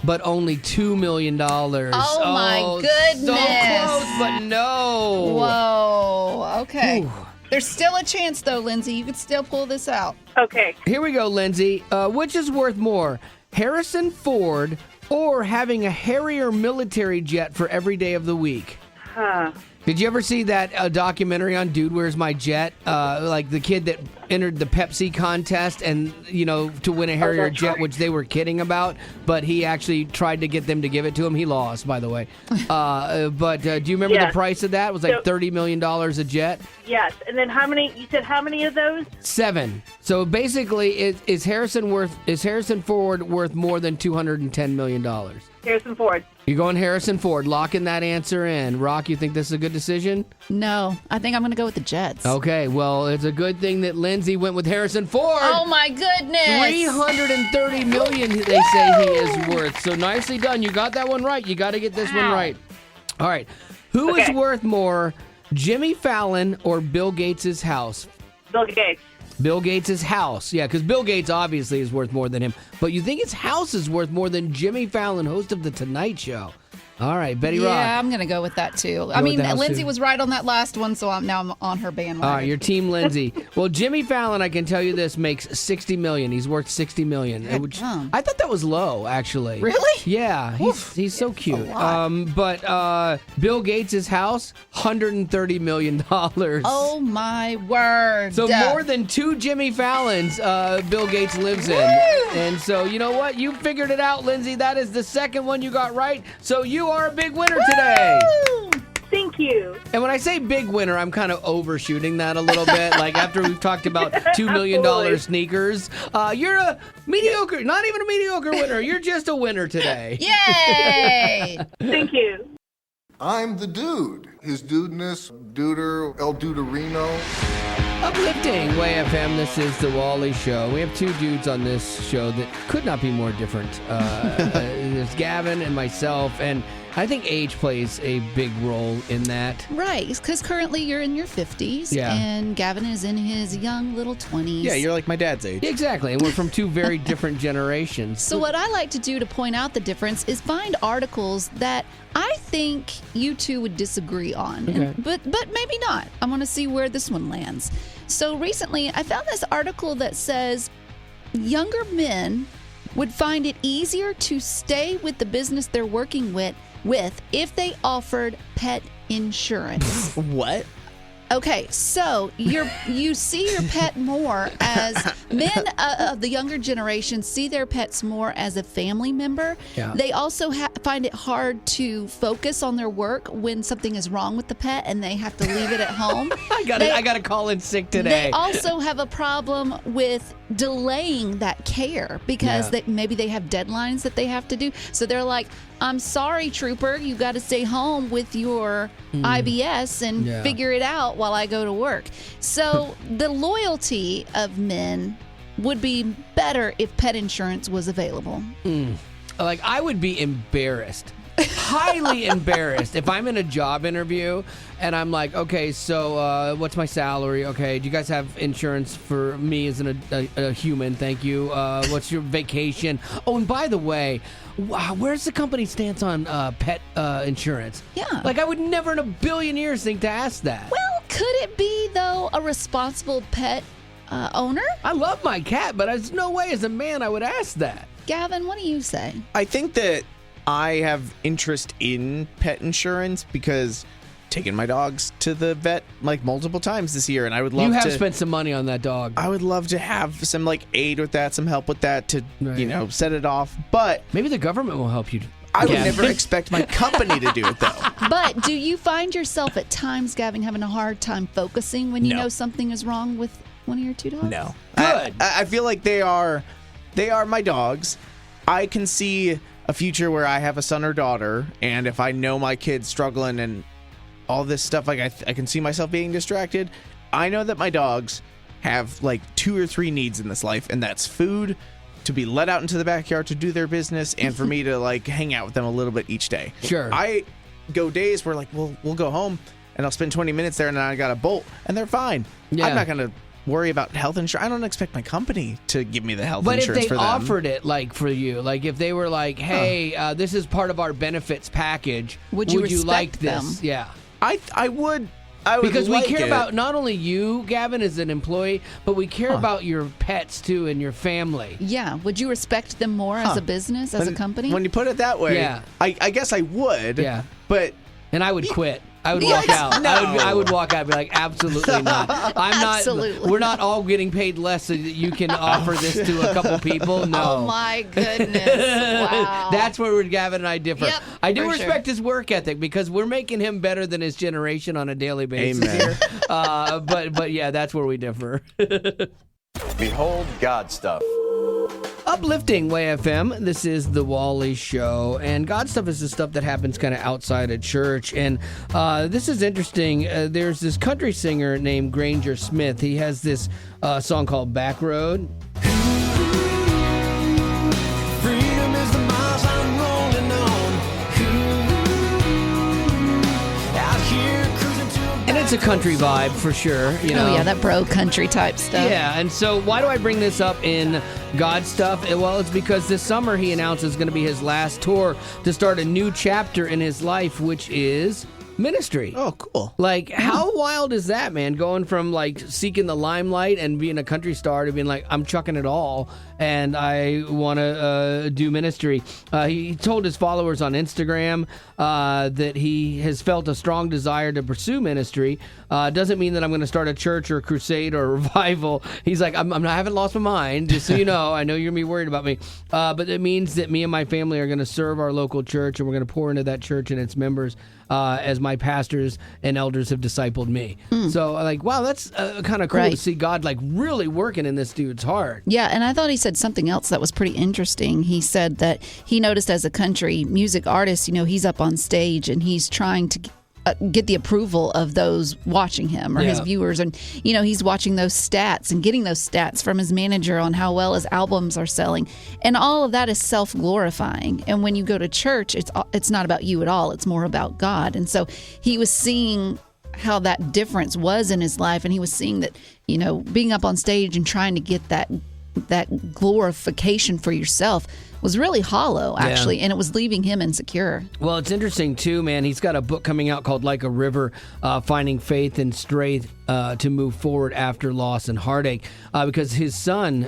S4: but only $2 million.
S1: Oh, my goodness.
S4: So close, but no.
S1: Whoa. Okay.
S4: Ooh.
S1: There's still a chance, though, Lindsay. You could still pull this out.
S13: Okay.
S4: Here we go, Lindsay. Which is worth more, Harrison Ford or having a Harrier military jet for every day of the week?
S13: Huh.
S4: Did you ever see that documentary on Dude, Where's My Jet? Like the kid that entered the Pepsi contest and, you know, to win a Harrier jet,
S13: right.
S4: which they were kidding about, but he actually tried to get them to give it to him. He lost, by the way. But do you remember the price of that? It was like $30 million a jet.
S13: Yes. And then how many of those?
S4: 7. So basically, is Harrison Ford worth more than $210 million?
S13: Harrison Ford.
S4: You're going Harrison Ford, locking that answer in. Rock, you think this is a good decision?
S1: No, I think I'm going to go with the Jets.
S4: Okay, well, it's a good thing that Lindsay went with Harrison Ford.
S1: Oh, my goodness.
S4: $330 million, they say he is worth. So nicely done. You got that one right. You got to get this one right. All right. Who is worth more, Jimmy Fallon or Bill Gates' house?
S13: Bill Gates.
S4: Bill Gates' house. Yeah, because Bill Gates obviously is worth more than him. But you think his house is worth more than Jimmy Fallon, host of The Tonight Show. All right, Betty Rock.
S1: Yeah, I'm going to go with that, too. I mean, Lindsay was right on that last one, so I'm on her bandwagon.
S4: All right, your team Lindsay. Well, Jimmy Fallon, I can tell you this, makes $60 million. He's worth $60 million. Which, I thought that was low, actually.
S1: Really?
S4: Yeah, he's so cute. But Bill Gates' house, $130 million.
S1: Oh, my word.
S4: So more than 2 Jimmy Fallons Bill Gates lives in. And so, you know what? You figured it out, Lindsay. That is the second one you got right. So you are a big winner today.
S13: Thank you.
S4: And when I say big winner, I'm kind of overshooting that a little bit. Like after we've talked about $2 million sneakers, you're a mediocre, not even a mediocre winner. You're just a winner today.
S1: Yay!
S13: Thank you.
S12: I'm the dude. His dudeness, duder, El Duderino.
S4: Uplifting Way FM, this is The Wally Show. We have 2 dudes on this show that could not be more different. There's Gavin and myself, and I think age plays a big role in that.
S1: Right, because currently you're in your 50s, and Gavin is in his young little 20s.
S3: Yeah, you're like my dad's age.
S4: Exactly, and we're from 2 very different generations.
S1: So what I like to do to point out the difference is find articles that I think you 2 would disagree on,
S4: Okay.
S1: but maybe not. I want to see where this one lands. So recently, I found this article that says younger men would find it easier to stay with the business they're working with if they offered pet insurance.
S3: What?
S1: Okay, so you see your pet more as men of the younger generation see their pets more as a family member.
S4: Yeah.
S1: They also find it hard to focus on their work when something is wrong with the pet and they have to leave it at home.
S4: I got to call in sick today.
S1: They also have a problem with delaying that care because maybe they have deadlines that they have to do. So they're like, I'm sorry, trooper, you got to stay home with your IBS and figure it out while I go to work. So the loyalty of men would be better if pet insurance was available.
S4: Like, I would be embarrassed highly embarrassed if I'm in a job interview and I'm like, okay, so what's my salary? Okay, do you guys have insurance for me as a human? Thank you. What's your vacation? Oh, and by the way, where's the company stance on pet insurance?
S1: Yeah.
S4: Like, I would never in a billion years think to ask that.
S1: Well, could it be, though, a responsible pet owner?
S4: I love my cat, but there's no way as a man I would ask that.
S1: Gavin, what do you say?
S3: I think that I have interest in pet insurance because taken my dogs to the vet like multiple times this year, and I would love to.
S4: You have spent some money on that dog.
S3: I would love to have some like aid with that, some help with that to set it off. But
S4: maybe the government will help you.
S3: I would never expect my company to do it though.
S1: But do you find yourself at times, Gavin, having a hard time focusing when you know something is wrong with one of your two dogs?
S3: No.
S4: Good.
S3: I feel like they are my dogs. I can see a future where I have a son or daughter, and if I know my kid's struggling and all this stuff, like I can see myself being distracted. I know that my dogs have like 2 or 3 needs in this life, and that's food, to be let out into the backyard to do their business, and for me to like hang out with them a little bit each day.
S4: Sure.
S3: I go days where like we'll go home and I'll spend 20 minutes there and then I got a bolt and they're fine.
S4: Yeah.
S3: I'm not going to worry about health insurance. I don't expect my company to give me the health
S4: but
S3: insurance
S4: if
S3: for
S4: they
S3: them.
S4: offered it, like for you, like if they were like, "Hey, this is part of our benefits package.
S1: Would you
S4: like
S1: respect
S4: this?"
S1: them?
S4: Yeah,
S3: I would.
S4: Because
S3: like
S4: we care
S3: it.
S4: about not only you, Gavin, as an employee, but we care about your pets too and your family.
S1: Yeah. Would you respect them more as a business, as a company?
S3: When you put it that way,
S4: Yeah.
S3: I guess I would.
S4: Yeah.
S3: But
S4: And I would quit. I would walk out.
S3: No.
S4: I would walk out and be like, absolutely not. I'm not.
S1: Absolutely
S4: We're not all getting paid less so that you can offer this to a couple people. No.
S1: Oh my goodness! Wow.
S4: That's where Gavin and I differ.
S1: Yep,
S4: I do
S1: for
S4: respect his work ethic because we're making him better than his generation on a daily basis
S3: Amen.
S4: here. But yeah, that's where we differ.
S14: Behold God stuff.
S4: Uplifting Way FM. This is the Wally Show, and God stuff is the stuff that happens kind of outside of church. And this is interesting. There's this country singer named Granger Smith. He has this song called Back Road.
S15: Freedom is the miles I'm rolling on. Out here cruising to
S4: And it's a country vibe for sure. You know?
S1: Oh yeah, that bro country type stuff.
S4: Yeah, and so why do I bring this up in God stuff? Well, it's because this summer he announced it's going to be his last tour to start a new chapter in his life, which is ministry.
S3: Oh, cool.
S4: Like, how wild is that, man? Going from, like, seeking the limelight and being a country star to being like, I'm chucking it all, and I want to do ministry. He told his followers on Instagram that he has felt a strong desire to pursue ministry. Doesn't mean that I'm going to start a church or a crusade or a revival. He's like, I haven't lost my mind, just so you know. I know you're going to be worried about me. But it means that me and my family are going to serve our local church, and we're going to pour into that church and its members as my pastors and elders have discipled me. So, like, wow, that's kind of cool to see God, like, really working in this dude's heart.
S1: Yeah, and I thought he said something else that was pretty interesting. He said that he noticed as a country music artist, you know, he's up on stage and he's trying to get the approval of those watching him or his viewers. And, you know, he's watching those stats and getting those stats from his manager on how well his albums are selling. And all of that is self-glorifying. And when you go to church, it's not about you at all. It's more about God. And so he was seeing how that difference was in his life. And he was seeing that, you know, being up on stage and trying to get that glorification for yourself was really hollow, actually, and it was leaving him insecure.
S4: Well, it's interesting, too, man. He's got a book coming out called Like a River, Finding Faith and Strength to Move Forward After Loss and Heartache, because his son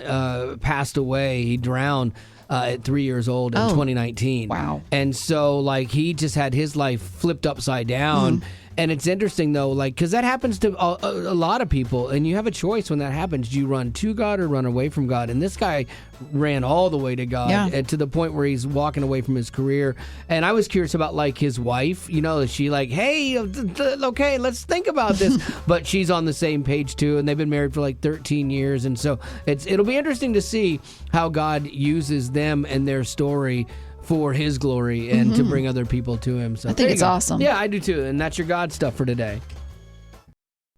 S4: passed away. He drowned at 3 years old in 2019.
S1: Wow.
S4: And so, like, he just had his life flipped upside down. And it's interesting, though, like, because that happens to a lot of people, and you have a choice when that happens. Do you run to God or run away from God? And this guy ran all the way to God, and to the point where he's walking away from his career. And I was curious about, like, his wife. You know, is she like, hey, okay, let's think about this. But she's on the same page, too, and they've been married for, like, 13 years. And so it'll be interesting to see how God uses them and their story for his glory and to bring other people to him. So
S1: I think it's awesome.
S4: Yeah, I do too. And that's your God stuff for today.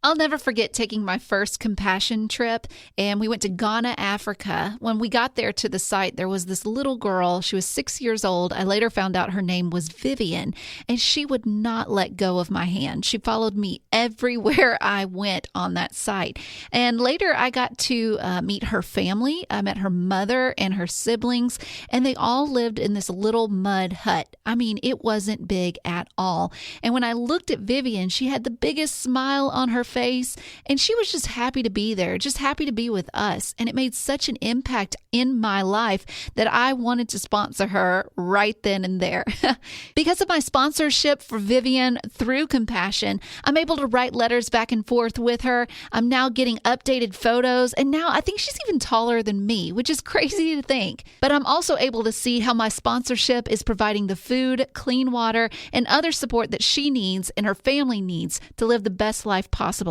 S1: I'll never forget taking my first compassion trip, and we went to Ghana, Africa. When we got there to the site, there was this little girl. She was 6 years old. I later found out her name was Vivian, and she would not let go of my hand. She followed me everywhere I went on that site. And later, I got to meet her family. I met her mother and her siblings, and they all lived in this little mud hut. I mean, it wasn't big at all. And when I looked at Vivian, she had the biggest smile on her face, and she was just happy to be there, just happy to be with us. And it made such an impact in my life that I wanted to sponsor her right then and there. Because of my sponsorship for Vivian through Compassion, I'm able to write letters back and forth with her. I'm now getting updated photos, and now I think she's even taller than me, which is crazy to think. But I'm also able to see how my sponsorship is providing the food, clean water, and other support that she needs and her family needs to live the best life possible.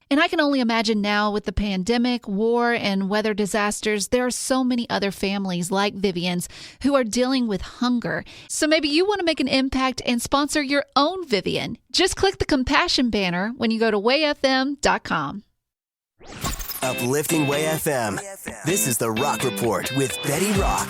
S1: And I can only imagine now with the pandemic, war, and weather disasters, there are so many other families like Vivian's who are dealing with hunger. So maybe you want to make an impact and sponsor your own Vivian. Just click the Compassion banner when you go to wayfm.com.
S2: Uplifting Way FM. This is the Rock Report with Betty Rock.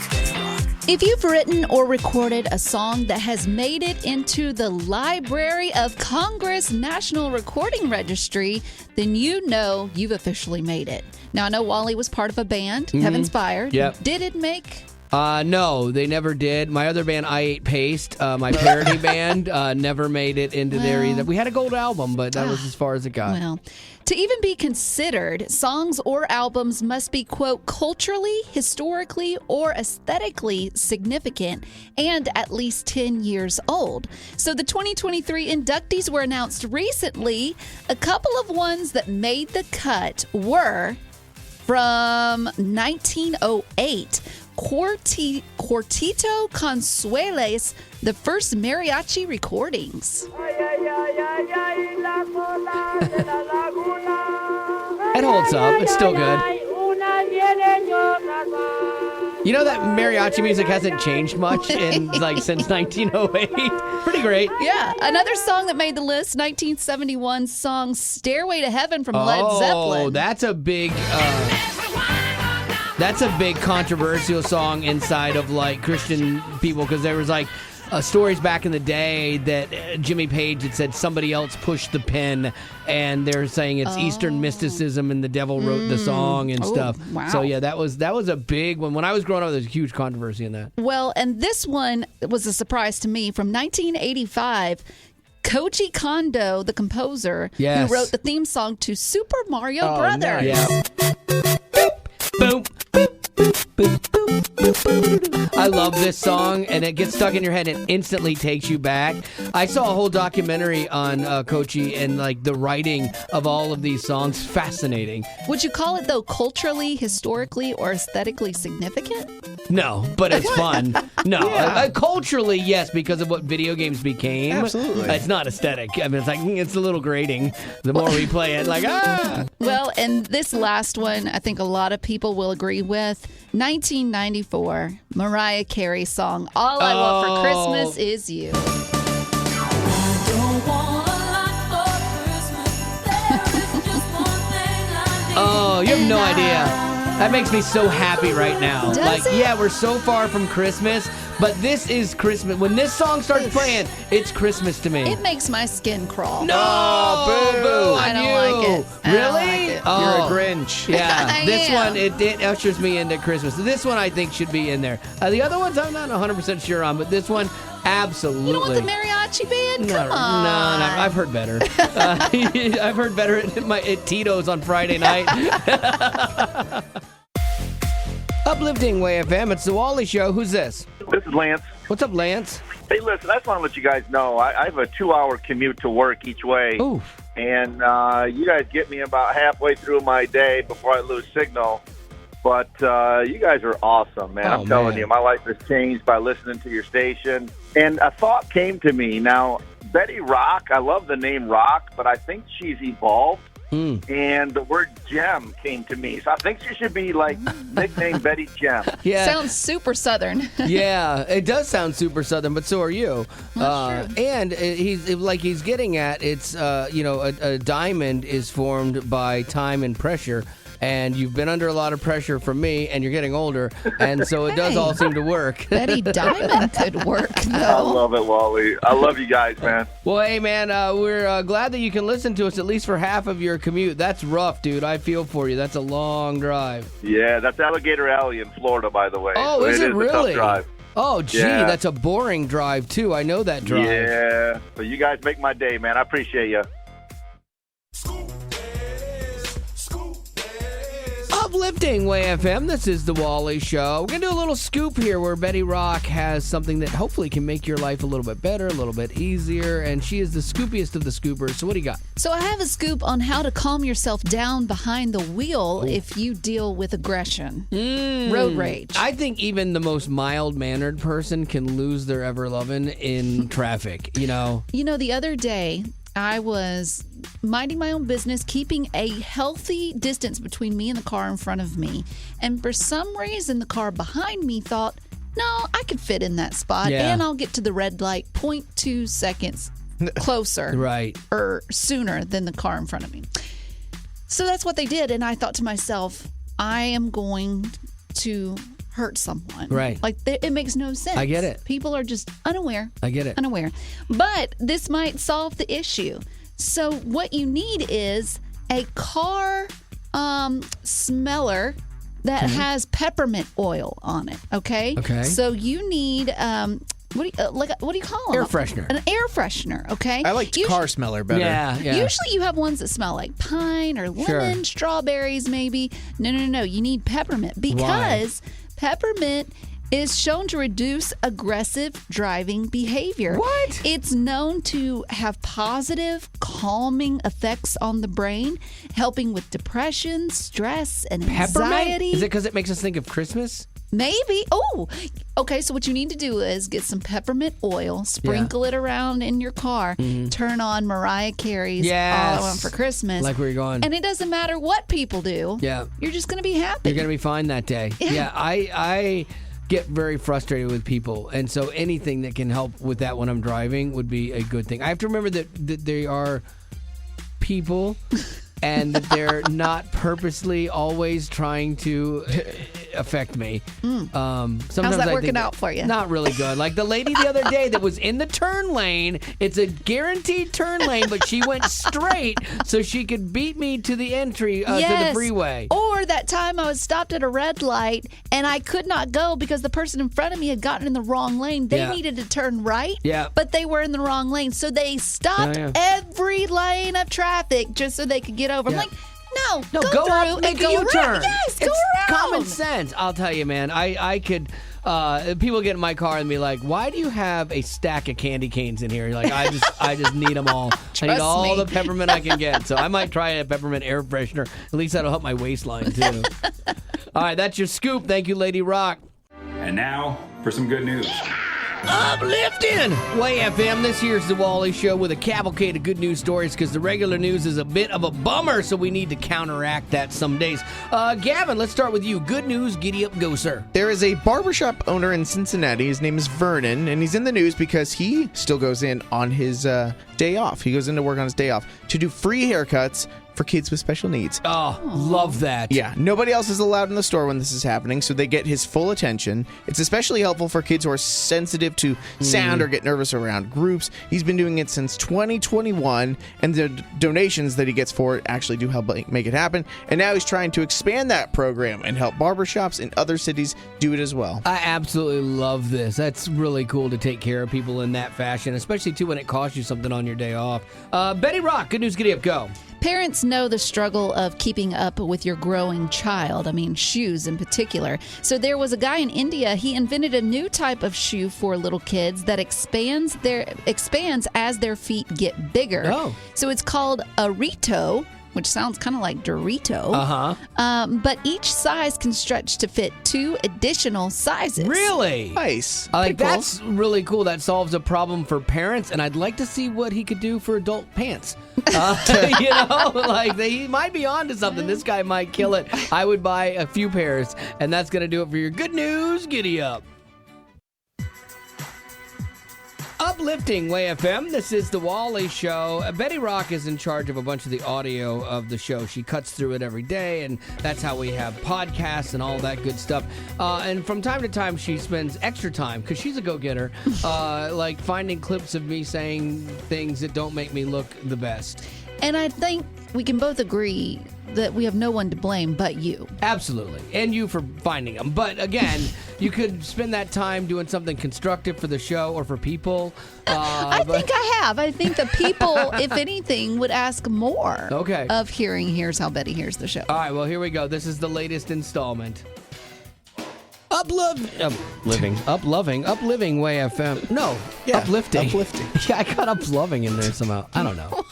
S1: If you've written or recorded a song that has made it into the Library of Congress National Recording Registry, then you know you've officially made it. Now, I know Wally was part of a band, Heaven's Fire.
S4: Yep.
S1: Did it make...
S4: No, they never did. My other band, I Ate Paste, my parody band, never made it into there either. We had a gold album, but that was as far as it got.
S1: Well, to even be considered, songs or albums must be, quote, culturally, historically, or aesthetically significant and at least 10 years old. So the 2023 inductees were announced recently. A couple of ones that made the cut were from 1908. Cuartito Consueles, the first mariachi recordings.
S4: It holds up. It's still good. You know that mariachi music hasn't changed much in since 1908. Pretty great.
S1: Yeah. Another song that made the list, 1971 song Stairway to Heaven from Led Zeppelin.
S4: Oh, that's a big controversial song inside of Christian people, because there was stories back in the day that Jimmy Page had said somebody else pushed the pen, and they're saying it's Eastern mysticism and the devil wrote the song and stuff.
S1: Wow.
S4: So yeah, that was a big one. When I was growing up, there was a huge controversy in that.
S1: Well, and this one was a surprise to me from 1985. Koji Kondo, the composer, who wrote the theme song to Super Mario Brothers.
S4: Nice. Yeah. Boom. I love this song, and it gets stuck in your head and instantly takes you back. I saw a whole documentary on Kochi and the writing of all of these songs. Fascinating.
S1: Would you call it, though, culturally, historically, or aesthetically significant?
S4: No, but it's fun. No, culturally, yes, because of what video games became.
S3: Absolutely.
S4: It's not aesthetic. I mean, it's a little grating the more we play it.
S1: Well, and this last one, I think a lot of people will agree with. 1994, Mariah Carey song, All I Want for Christmas Is You.
S4: Oh, you have no idea. That makes me so happy right now.
S1: Does it?
S4: Yeah, we're so far from Christmas, but this is Christmas. When this song starts playing, it's Christmas to me.
S1: It makes my skin crawl.
S4: No! Boo!
S1: I don't like it.
S4: Really?
S3: You're a Grinch.
S4: Yeah, this one, it ushers me into Christmas. This one I think should be in there. The other ones I'm not 100% sure on, but this one, absolutely.
S1: You don't want the mariachi band? Come on.
S4: No, I've heard better. I've heard better at Tito's on Friday night. Uplifting Way FM, it's the Wally Show. Who's this?
S16: This is Lance.
S4: What's up, Lance?
S16: Hey, listen, I just want to let you guys know I have a 2-hour commute to work each way.
S4: Ooh.
S16: And you guys get me about halfway through my day before I lose signal. But you guys are awesome, man. I'm telling you, my life has changed by listening to your station. And a thought came to me. Now, Betty Rock, I love the name Rock, but I think she's evolved and the word gem came to me. So I think she should be like nicknamed Betty Gem.
S4: Yeah.
S1: Sounds super Southern.
S4: Yeah, it does sound super Southern, but so are you. And he's getting at it's a diamond is formed by time and pressure. And you've been under a lot of pressure from me, and you're getting older, and so it does all seem to work.
S1: Betty Diamond could work, though.
S16: I love it, Wally. I love you guys, man.
S4: Well, hey, man, we're glad that you can listen to us at least for half of your commute. That's rough, dude. I feel for you. That's a long drive.
S16: Yeah, that's Alligator Alley in Florida, by the way.
S4: Oh,
S16: so
S4: is it really?
S16: A tough drive.
S4: Oh, gee, that's a boring drive, too. I know that drive.
S16: Yeah, but you guys make my day, man. I appreciate you.
S4: Uplifting Way FM. This is the Wally Show. We're going to do a little scoop here where Betty Rock has something that hopefully can make your life a little bit better, a little bit easier, and she is the scoopiest of the scoopers. So what do you got?
S1: So I have a scoop on how to calm yourself down behind the wheel if you deal with aggression. Road rage.
S4: I think even the most mild-mannered person can lose their ever-loving in traffic, you know?
S1: You know, the other day, I was minding my own business, keeping a healthy distance between me and the car in front of me. And for some reason, the car behind me thought, no, I could fit in that spot and I'll get to the red light 0.2 seconds closer.
S4: Right.
S1: Or sooner than the car in front of me. So that's what they did. And I thought to myself, I am going to hurt someone.
S4: Right.
S1: Like, it makes no sense.
S4: I get it.
S1: People are just unaware.
S4: I get it.
S1: Unaware. But this might solve the issue. So what you need is a car smeller that has peppermint oil on it. Okay.
S4: Okay.
S1: So you need what do you call them?
S4: Air freshener.
S1: An air freshener. Okay.
S3: I like car smeller better.
S4: Yeah.
S1: Usually you have ones that smell like pine or lemon, strawberries maybe. No. You need peppermint because peppermint is shown to reduce aggressive driving behavior.
S4: What?
S1: It's known to have positive, calming effects on the brain, helping with depression, stress, and anxiety.
S4: Peppermint? Is it because it makes us think of Christmas?
S1: Maybe. Oh, okay. So what you need to do is get some peppermint oil, sprinkle it around in your car, turn on Mariah Carey's All I Want for Christmas.
S4: Like where you're going.
S1: And it doesn't matter what people do.
S4: Yeah.
S1: You're just going to be happy.
S4: You're going to be fine that day. Yeah. I get very frustrated with people, and so anything that can help with that when I'm driving would be a good thing. I have to remember that they are people and that they're not purposely always trying to affect me. Sometimes
S1: How's that
S4: I
S1: working
S4: think
S1: out for you?
S4: Not really good. Like the lady the other day that was in the turn lane. It's a guaranteed turn lane, but she went straight so she could beat me to the entry to the freeway.
S1: Or that time I was stopped at a red light and I could not go because the person in front of me had gotten in the wrong lane. They needed to turn right, but they were in the wrong lane. So they stopped every lane of traffic just so they could get over. I'm like, no, go
S4: through
S1: up,
S4: make
S1: go
S4: a U-turn.
S1: around. Yes, go
S4: it's
S1: around.
S4: common sense. I'll tell you, man. I could. People get in my car and be like, "Why do you have a stack of candy canes in here?" You're like, I just need them all. I need all the peppermint I can get. So I might try a peppermint air freshener. At least that'll help my waistline too. All right, that's your scoop. Thank you, Lady Rock.
S17: And now for some good news.
S4: Uplifting Way FM. This year's The Wally Show with a cavalcade of good news stories because the regular news is a bit of a bummer, so we need to counteract that some days. Gavin, let's start with you. Good news, giddy up, go, sir.
S3: There is a barbershop owner in Cincinnati. His name is Vernon, and he's in the news because he still goes in on his day off. He goes into work on his day off to do free haircuts for kids with special needs.
S4: Oh, love that.
S3: Yeah, nobody else is allowed in the store when this is happening, so they get his full attention. It's especially helpful for kids who are sensitive to sound or get nervous around groups. He's been doing it since 2021, and the donations that he gets for it actually do help make it happen. And now he's trying to expand that program and help barbershops in other cities do it as well.
S4: I absolutely love this. That's really cool to take care of people in that fashion, especially, too, when it costs you something on your day off. Betty Rock, good news, giddy up, go.
S1: Parents know the struggle of keeping up with your growing child. I mean, shoes in particular. So there was a guy in India. He invented a new type of shoe for little kids that expands as their feet get bigger.
S4: Oh.
S1: So it's called a Rito. which sounds kind of like Dorito. But each size can stretch to fit 2 additional sizes.
S4: Really?
S3: Nice.
S4: That's really cool. That solves a problem for parents, and I'd like to see what he could do for adult pants. He might be onto something. This guy might kill it. I would buy a few pairs, and that's going to do it for your good news. Giddy up. Uplifting Way FM. This is the Wally Show. Betty Rock is in charge of a bunch of the audio of the show. She cuts through it every day, and that's how we have podcasts and all that good stuff. And from time to time, she spends extra time, because she's a go-getter, like finding clips of me saying things that don't make me look the best.
S1: And I think we can both agree that we have no one to blame but you.
S4: Absolutely. And you for finding them. But again, you could spend that time doing something constructive for the show or for people.
S1: I think I have. I think the people, if anything, would ask more of hearing Here's How Betty Hears the Show.
S4: All right, well, here we go. This is the latest installment. Uplifting Way FM. No, uplifting. Yeah, I got uploving in there somehow. I don't know.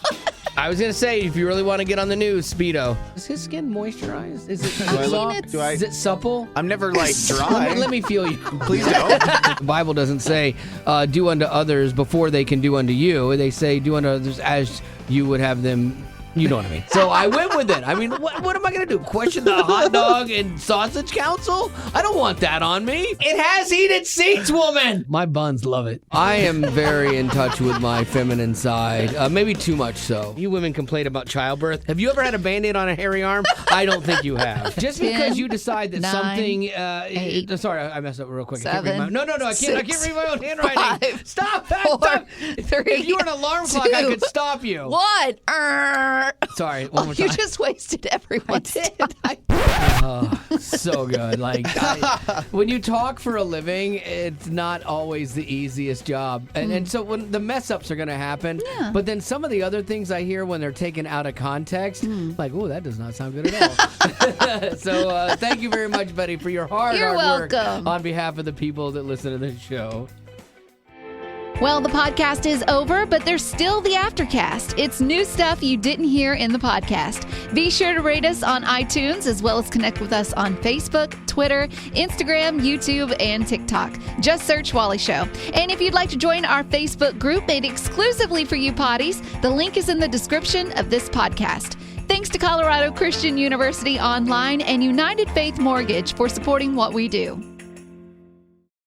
S4: I was going to say, if you really want to get on the news, Speedo. Is his skin moisturized? Is it Is it supple?
S3: I'm never, dry.
S4: Let me feel you.
S3: Please don't.
S4: The Bible doesn't say, do unto others before they can do unto you. They say, do unto others as you would have them. You know what I mean. So I went with it. I mean, what am I going to do? Question the hot dog and sausage council? I don't want that on me. It has heated seats, woman. My buns love it. I am very in touch with my feminine side. Maybe too much so. You women complain about childbirth. Have you ever had a Band-Aid on a hairy arm? I don't think you have. Just because you decide that
S1: 9,
S4: something...
S1: 8,
S4: sorry, I messed up real quick.
S1: 7,
S4: I can't read my own handwriting.
S1: 5,
S4: Stop.
S1: 4, 3,
S4: if you were an alarm clock, I could stop you.
S1: 1.
S4: Sorry, one more time.
S1: You just wasted everyone's time.
S4: So good. When you talk for a living, it's not always the easiest job. And so when the mess ups are going to happen, but then some of the other things I hear when they're taken out of context, oh, that does not sound good at all. So thank you very much, Betty, for your hard work on behalf of the people that listen to this show.
S1: Well, the podcast is over, but there's still the Aftercast. It's new stuff you didn't hear in the podcast. Be sure to rate us on iTunes, as well as connect with us on Facebook, Twitter, Instagram, YouTube, and TikTok. Just search Wally Show. And if you'd like to join our Facebook group made exclusively for you potties, the link is in the description of this podcast. Thanks to Colorado Christian University Online and United Faith Mortgage for supporting what we do.